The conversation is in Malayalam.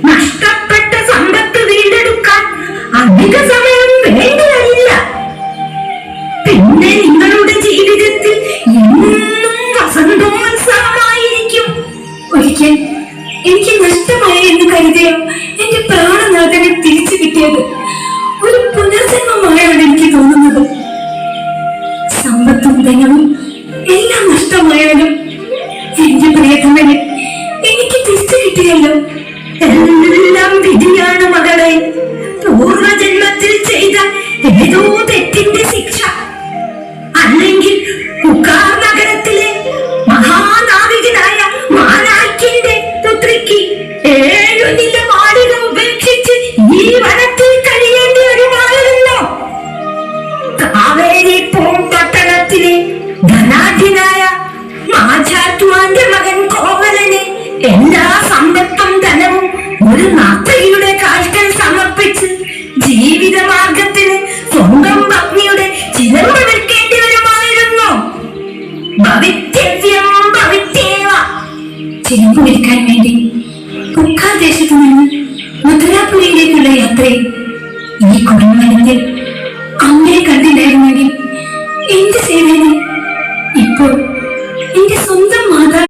നഷ്ടപ്പെട്ട സമ്പത്ത് വീണ്ടെടുക്കാൻ അധിക സമയം വേണ്ടിവരില്ല. പിന്നെ നിങ്ങളുടെ ജീവിതത്തിൽ എന്നും വസന്തോത്സവമായിരിക്കും. ഒരിക്കൽ എനിക്ക് നഷ്ടമായി എന്ന് കരുതിയോ എന്റെ പ്രാണനാഥനെ തിരിച്ചു കിട്ടിയത് ഒരു പുനർജന്മമായാണ് എനിക്ക് തോന്നുന്നത്. സമ്പത്തും ധനവും എല്ലാം നഷ്ടമായാലും എന്റെ പ്രിയതമനെ എനിക്ക് തിരിച്ചു കിട്ടിയല്ലോ. എല്ലാം വിധിയാണ് മകളെ. പൂർവജന്മത്തിൽ ചെയ്ത ഏതോ തെറ്റിന്റെ ശിക്ഷ. അല്ലെങ്കിൽ ഉക്കാർ നഗരത്തിലെ മഹാനാവികനായ മാനാക്കിന്റെ പുത്രിക്ക് 7 നില മാളിക ഉപേക്ഷിച്ച് ഈ വനത്തിൽ കഴിയേണ്ടി വരുമായിരുന്നോ? കാവേരി പൂമ്പട്ടണത്തിലെ ധനാഢ്യനായ മാജാത്മാന്റെ മകൻ കോവലന് എല്ലാ സമ്പത്തും ധനവും ഒരു നാത്രിയുടെ കാൽക്കൽ സമർപ്പിച്ച് ജീവിത മാർഗത്തിന് സ്വന്തം പത്നിയുടെ ചിലമ്പ് വിൽക്കേണ്ടി വരുമായിരുന്നു. ഭവിത്യവ്യം ഭവിത്യേവ. ചിലമ്പ് വിൽക്കാൻ വേണ്ടി ഉക്കാർ ദേശത്തു നിന്ന് മധുരാപുരിയിലേക്കുള്ള യാത്രയിൽ ഈ കുടുംബത്തിൽ അമ്മയെ കണ്ടില്ലായിരുന്നെങ്കിൽ എന്ത് സേവനം